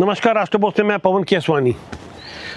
नमस्कार, राष्ट्रपोस्ट से मैं पवन केसवानी।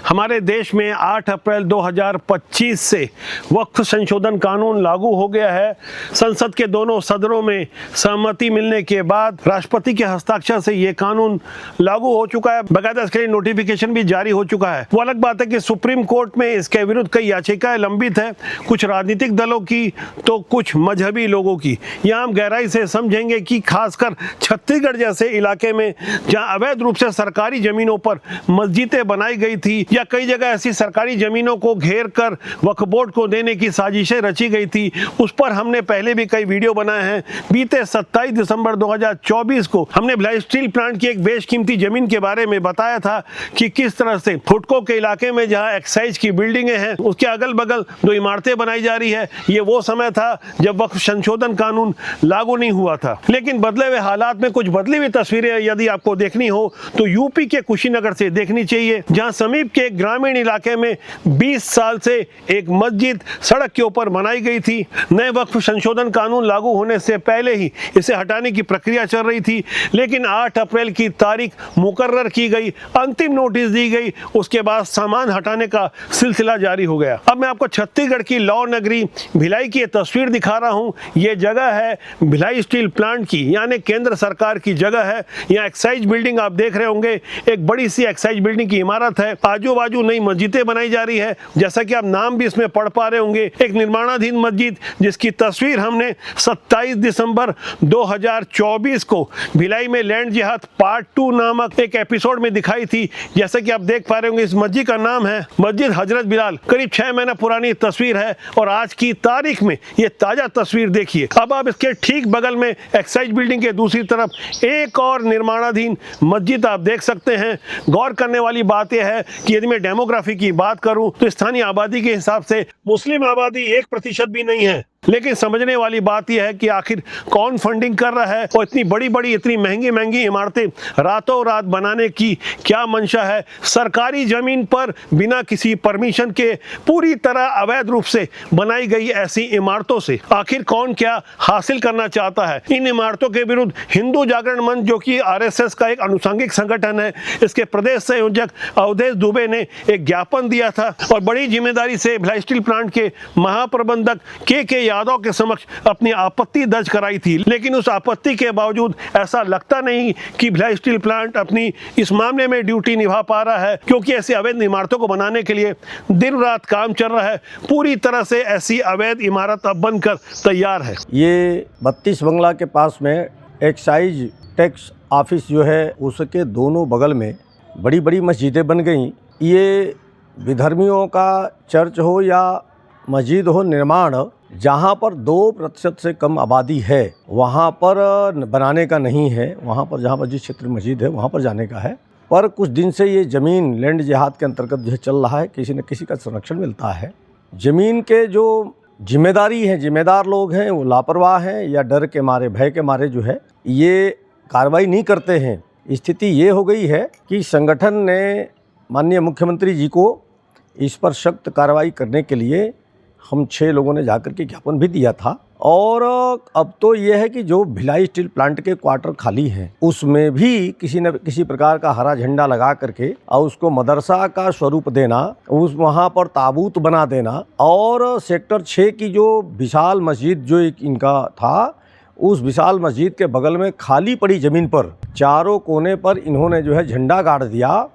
हमारे देश में 8 अप्रैल 2025 से वक्फ संशोधन कानून लागू हो गया है। संसद के दोनों सदनों में सहमति मिलने के बाद राष्ट्रपति के हस्ताक्षर से ये कानून लागू हो चुका है। बकायदा इसके लिए नोटिफिकेशन भी जारी हो चुका है। वो अलग बात है कि सुप्रीम कोर्ट में इसके विरुद्ध कई याचिकाएं लंबित है, कुछ राजनीतिक दलों की तो कुछ मजहबी लोगों की। यहाँ हम गहराई से समझेंगे कि खासकर छत्तीसगढ़ जैसे इलाके में जहाँ अवैध रूप से सरकारी जमीनों पर मस्जिदें बनाई गई थी या कई जगह ऐसी सरकारी जमीनों को घेर कर वक्फ बोर्ड को देने की साजिशें रची गई थी, उस पर हमने पहले भी कई वीडियो बनाए हैं। बीते 27 दिसंबर 2024 को हमने भिलाई स्टील प्लांट की एक बेशकीमती जमीन के बारे में बताया था कि किस तरह से फुटको के इलाके में जहां एक्साइज की बिल्डिंगें हैं उसके अगल बगल 2 इमारतें बनाई जा रही है। ये वो समय था जब वक्फ संशोधन कानून लागू नहीं हुआ था, लेकिन बदले हुए हालात में कुछ बदली हुई तस्वीरें यदि आपको देखनी हो तो यूपी के कुशीनगर से देखनी चाहिए, जहां समीप के एक ग्रामीण इलाके में 20 साल से एक मस्जिद सड़क के ऊपर बनाई गई थी। नए वक्फ संशोधन कानून लागू होने से पहले ही इसे हटाने की प्रक्रिया चल रही थी, लेकिन 8 अप्रैल की तारीख मुकर्रर की गई, अंतिम नोटिस दी गई, उसके बाद सामान हटाने का सिलसिला जारी हो गया। अब मैं आपको छत्तीसगढ़ की लौ नगरी भिलाई की तस्वीर दिखा रहा हूं। ये जगह है भिलाई स्टील प्लांट की, यानी केंद्र सरकार की जगह है। यहाँ एक्साइज बिल्डिंग आप देख रहे होंगे, एक बड़ी सी एक्साइज बिल्डिंग की इमारत है। आजू बाजू नई मस्जिदें बनाई जा रही है, जैसा कि आप नाम भी इसमें पढ़ पा रहे होंगे। एक निर्माणाधीन मस्जिद जिसकी तस्वीर हमने 27 दिसंबर 2024 को भिलाई में लैंड जिहाद पार्ट 2 नामक एक एपिसोड में दिखाई थी। जैसा कि आप देख पा रहे होंगे, इस मस्जिद का नाम है मस्जिद हजरत बिलाल। करीब 6 महीना पुरानी तस्वीर है और आज की तारीख में ये ताजा तस्वीर देखिए। अब आप इसके ठीक बगल में एक्साइज बिल्डिंग के दूसरी तरफ एक और निर्माणाधीन मस्जिद आप देख सकते हैं। गौर करने वाली बात यह है कि यदि मैं डेमोग्राफी की बात करूं तो स्थानीय आबादी के हिसाब से मुस्लिम आबादी 1% भी नहीं है, लेकिन समझने वाली बात यह है कि आखिर कौन फंडिंग कर रहा है और इतनी बड़ी इतनी महंगी इमारतें रातों रात बनाने की क्या मंशा है। सरकारी जमीन पर बिना किसी परमिशन के पूरी तरह अवैध रूप से बनाई गई ऐसी इमारतों से आखिर कौन क्या हासिल करना चाहता है। इन इमारतों के विरुद्ध हिंदू जागरण मंच, जो कि आरएसएस का एक अनुषंगिक संगठन है, इसके प्रदेश संयोजक अवधेश दुबे ने एक ज्ञापन दिया था और बड़ी जिम्मेदारी से भिलाई स्टील प्लांट के महाप्रबंधक के यादव के समक्ष अपनी आपत्ति दर्ज कराई थी। लेकिन उस आपत्ति के बावजूद ऐसा लगता नहीं कि भिलाई स्टील प्लांट अपनी इस मामले में ड्यूटी निभा पा रहा है, क्योंकि ऐसी अवैध इमारतों को बनाने के लिए दिन रात काम चल रहा है। पूरी तरह से ऐसी अवैध इमारत अब बनकर तैयार है। ये 32 बंगला के पास में एक्साइज टैक्स ऑफिस जो है उसके दोनों बगल में बड़ी मस्जिदें बन गई। ये विधर्मियों का चर्च हो या मस्जिद हो निर्माण, जहाँ पर 2% से कम आबादी है वहाँ पर बनाने का नहीं है। वहाँ पर जहाँ पर जिस क्षेत्र में मस्जिद है वहाँ पर जाने का है। पर कुछ दिन से ये ज़मीन लैंड जिहाद के अंतर्गत जो चल रहा है, किसी न किसी का संरक्षण मिलता है। ज़मीन के जो जिम्मेदार लोग हैं वो लापरवाह हैं या डर के मारे, भय के मारे जो है ये कार्रवाई नहीं करते हैं। स्थिति ये हो गई है कि संगठन ने माननीय मुख्यमंत्री जी को इस पर सख्त कार्रवाई करने के लिए हम 6 लोगों ने जाकर के ज्ञापन भी दिया था। और अब तो ये है कि जो भिलाई स्टील प्लांट के क्वार्टर खाली हैं उसमें भी किसी न किसी प्रकार का हरा झंडा लगा करके और उसको मदरसा का स्वरूप देना, उस वहाँ पर ताबूत बना देना और सेक्टर 6 की जो विशाल मस्जिद जो एक इनका था, उस विशाल मस्जिद के बगल में खाली पड़ी ज़मीन पर चारों कोने पर इन्होंने जो है झंडा गाड़ दिया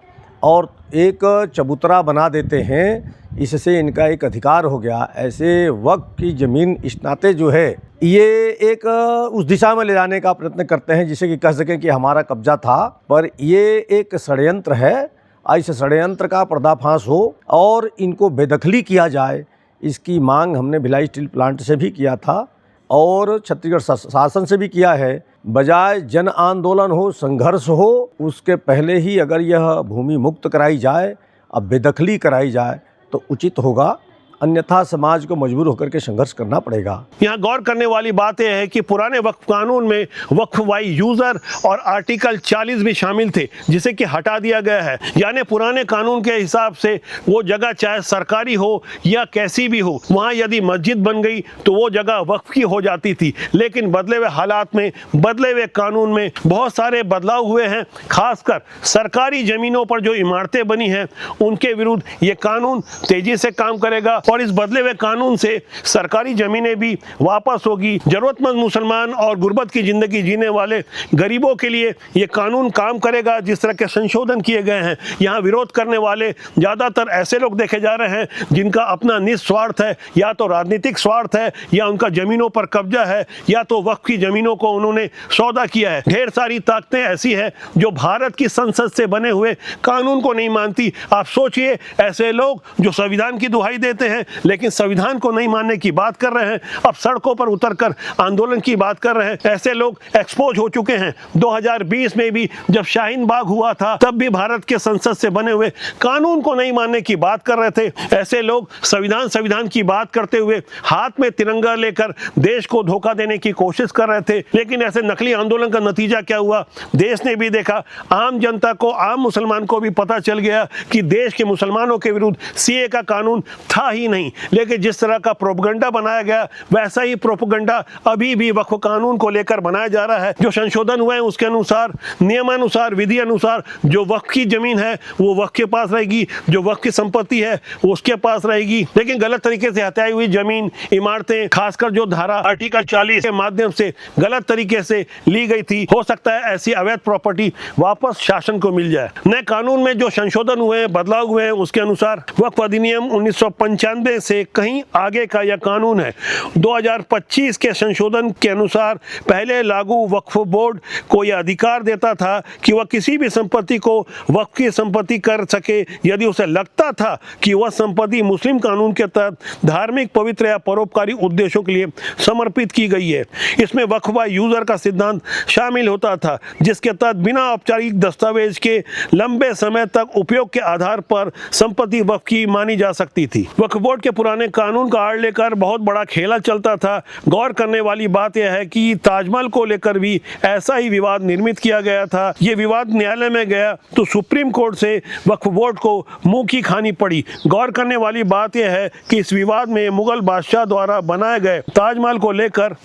और एक चबूतरा बना देते हैं। इससे इनका एक अधिकार हो गया। ऐसे वक्त की ज़मीन इस नाते जो है ये एक उस दिशा में ले जाने का प्रयत्न करते हैं जिसे कि कह सकें कि हमारा कब्जा था, पर ये एक षड्यंत्र है। इस षड्यंत्र का पर्दाफाश हो और इनको बेदखली किया जाए, इसकी मांग हमने भिलाई स्टील प्लांट से भी किया था और छत्तीसगढ़ शासन से भी किया है। बजाय जन आंदोलन हो, संघर्ष हो, उसके पहले ही अगर यह भूमि मुक्त कराई जाए, अब बेदखली कराई जाए तो उचित होगा अन्यथा समाज को मजबूर होकर के संघर्ष करना पड़ेगा। यहाँ गौर करने वाली बात यह है कि पुराने वक्फ कानून में वक्फ बाई यूजर और आर्टिकल 40 भी शामिल थे, जिसे कि हटा दिया गया है। यानी पुराने कानून के हिसाब से वो जगह चाहे सरकारी हो या कैसी भी हो, वहाँ यदि मस्जिद बन गई तो वो जगह वक्फ की हो जाती थी। लेकिन बदले हुए हालात में, बदले हुए कानून में बहुत सारे बदलाव हुए हैं। खासकर सरकारी जमीनों पर जो इमारतें बनी हैं उनके विरुद्ध ये कानून तेजी से काम करेगा और इस बदले हुए कानून से सरकारी जमीनें भी वापस होगी। जरूरतमंद मुसलमान और गुर्बत की जिंदगी जीने वाले गरीबों के लिए ये कानून काम करेगा। जिस तरह के संशोधन किए गए हैं, यहाँ विरोध करने वाले ज़्यादातर ऐसे लोग देखे जा रहे हैं जिनका अपना निस्वार्थ है, या तो राजनीतिक स्वार्थ है, या उनका जमीनों पर कब्जा है, या तो वक्फ की जमीनों को उन्होंने सौदा किया है। ढेर सारी ताकतें ऐसी हैं जो भारत की संसद से बने हुए कानून को नहीं मानती। आप सोचिए, ऐसे लोग जो संविधान की दुहाई देते हैं लेकिन संविधान को नहीं मानने की बात कर रहे हैं, अब सड़कों पर उतरकर आंदोलन की बात कर रहे हैं। ऐसे लोग एक्सपोज हो चुके हैं। 2020 में भी जब शाहीन बाग हुआ था, तब भी भारत के संसद से बने हुए कानून को नहीं मानने की बात कर रहे थे। ऐसे लोग संविधान की बात करते हुए हाथ में तिरंगा लेकर देश को धोखा देने की कोशिश कर रहे थे। लेकिन ऐसे नकली आंदोलन का नतीजा क्या हुआ, देश ने भी देखा। आम जनता को, आम मुसलमान को भी पता चल गया कि देश के मुसलमानों के विरुद्ध सीए का कानून था ही नहीं। लेकिन जिस तरह का प्रोपगंडा बनाया गया, वैसा ही प्रोपगंडा अभी भी वक्फ कानून को लेकर बनाया जा रहा है। जो संशोधन हुए हैं उसके अनुसार, नियमानुसार, विधि अनुसार जो वक्फ की जमीन है वो वक्फ के पास रहेगी, जो वक्फ की संपत्ति है वो उसके पास रहेगी। लेकिन गलत तरीके से हटाई हुई जमीन, इमारतें, खासकर जो धारा आर्टिकल 40 के माध्यम से गलत तरीके से ली गई थी, हो सकता है ऐसी अवैध प्रॉपर्टी वापस शासन को मिल जाए। नए कानून में जो संशोधन हुए हैं, बदलाव हुए हैं, उसके अनुसार वक्फ अधिनियम 1995 से कहीं आगे का यह कानून है। 2025 के संशोधन के अनुसार पहले लागू वक्फ बोर्ड को यह अधिकार देता था कि वह किसी भी संपत्ति को वक्फ की संपत्ति कर सके यदि उसे लगता था कि वह संपत्ति मुस्लिम कानून के तहत धार्मिक, पवित्र या परोपकारी उद्देश्यों के लिए समर्पित की गई है। इसमें वक्फ बाई यूजर का सिद्धांत शामिल होता था, जिसके तहत बिना औपचारिक दस्तावेज के लंबे समय तक उपयोग के आधार पर संपत्ति वक्फ की मानी जा सकती थी। वक्फ बोर्ड के पुराने कानून का आड़ लेकर बहुत बड़ा खेला चलता था। गौर करने वाली बात यह है कि ताजमहल को लेकर भी ऐसा ही विवाद निर्मित किया गया था। ये विवाद न्यायालय में गया तो सुप्रीम कोर्ट से वक्फ बोर्ड को मुंह की खानी पड़ी। गौर करने वाली बात यह है कि इस विवाद में मुगल बादशाह द्वारा बनाए गए ताजमहल को लेकर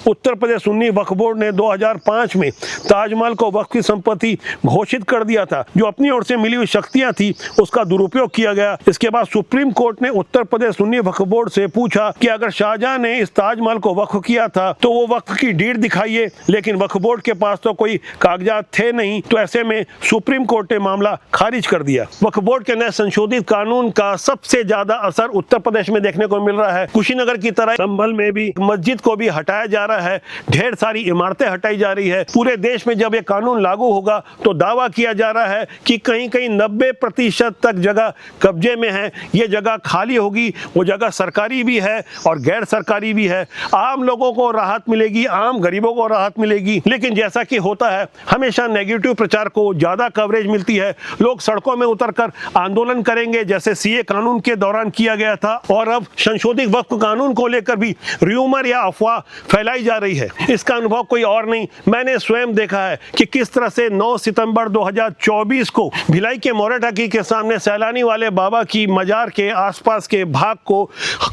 उत्तर प्रदेश सुन्नी वक्फ बोर्ड ने 2005 में ताजमहल को वक्फ की संपत्ति घोषित कर दिया था। जो अपनी ओर से मिली हुई शक्तियां थी उसका दुरुपयोग किया गया। इसके बाद सुप्रीम कोर्ट ने उत्तर प्रदेश सुन्नी वक्फ बोर्ड से पूछा कि अगर शाहजहां ने इस ताजमहल को वक्फ किया था तो वो वक्फ की डीड दिखाइए, लेकिन वक्फ बोर्ड के पास तो कोई कागजात थे नहीं। तो ऐसे में सुप्रीम कोर्ट ने मामला खारिज कर दिया। वक्फ बोर्ड के नए संशोधित कानून का सबसे ज्यादा असर उत्तर प्रदेश में देखने को मिल रहा है। कुशीनगर की तरह संभल में भी मस्जिद को भी हटाया जा रहा है, ढेर सारी इमारतें हटाई जा रही है। पूरे देश में जब ये कानून लागू होगा तो दावा किया जा रहा है कि कहीं कहीं 90% तक जगह कब्जे में है। ये जगह खाली होगी, वो जगह सरकारी भी है और गैर सरकारी भी है। आम लोगों को राहत मिलेगी, आम गरीबों को राहत मिलेगी। लेकिन जैसा कि होता है, हमेशा नेगेटिव प्रचार को ज्यादा कवरेज मिलती है। लोग सड़कों में उतरकर आंदोलन करेंगे, जैसे सीए कानून के दौरान किया गया था। और अब संशोधित वक्फ कानून को लेकर भी र्यूमर या अफवाह फैलाई जा रही है। इसका अनुभव कोई और नहीं, मैंने स्वयं देखा है कि किस तरह से 9 सितंबर 2024 को भिलाई के मोरटाकी के सामने सैलानी वाले बाबा की मजार के आसपास के भाग को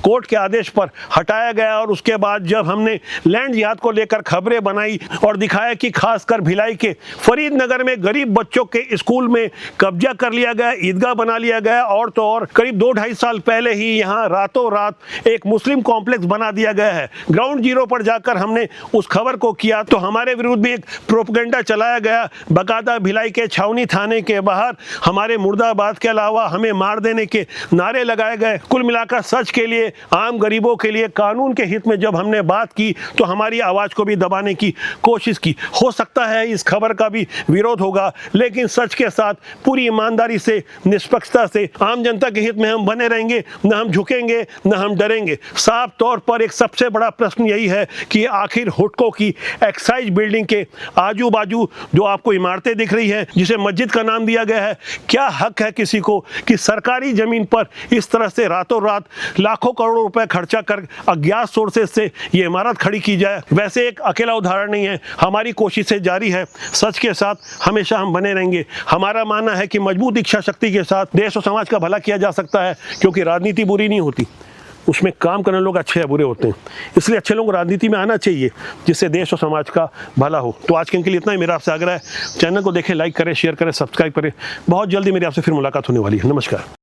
कोर्ट के आदेश पर हटाया गया। और उसके बाद जब हमने लैंड जिहाद को लेकर खबरें बनाई और दिखाया कि खासकर भिलाई के फरीदनगर में गरीब बच्चों के स्कूल में कब्जा कर लिया गया, ईदगाह बना लिया गया, और तो और करीब 2-2.5 साल पहले ही यहाँ रातों रात एक मुस्लिम कॉम्प्लेक्स बना दिया गया है। ग्राउंड जीरो पर जाकर हमने उस खबर को किया तो हमारे विरुद्ध भी एक प्रोपगेंडा चलाया गया। बकायदा भिलाई के छावनी थाने के बाहर हमारे मुर्दाबाद के अलावा हमें मार देने के नारे लगाए गए। कुल मिलाकर सच के लिए, आम गरीबों के लिए, कानून के हित में जब हमने बात की तो हमारी आवाज को भी दबाने की कोशिश की। हो सकता है इस खबर का भी विरोध होगा, लेकिन सच के साथ पूरी ईमानदारी से, निष्पक्षता से आम जनता के हित में हम बने रहेंगे। न हम झुकेंगे, न हम डरेंगे। साफ तौर पर एक सबसे बड़ा प्रश्न यही है कि आखिर हुडको की एक्साइज बिल्डिंग के आजू बाजू जो आपको इमारतें दिख रही हैं, जिसे मस्जिद का नाम दिया गया है, क्या हक है किसी को कि सरकारी जमीन पर इस तरह से रातों रातों रात लाखों करोड़ों रुपए खर्चा कर अज्ञात सोर्सेस से ये इमारत खड़ी की जाए, वैसे एक अकेला उदाहरण नहीं है। हमारी कोशिशें जारी है, सच के साथ हमेशा हम बने रहेंगे। हमारा मानना है कि मजबूत इच्छा शक्ति के साथ देश और समाज का भला किया जा सकता है, क्योंकि राजनीति बुरी नहीं होती, उसमें काम करने लोग अच्छे या बुरे होते हैं। इसलिए अच्छे लोग राजनीति में आना चाहिए, जिससे देश और समाज का भला हो। तो आज के लिए इतना ही मेरा आपसे आग्रह है, चैनल को देखें, लाइक करें, शेयर करें, सब्सक्राइब करें। बहुत जल्दी मेरी आपसे फिर मुलाकात होने वाली है। नमस्कार।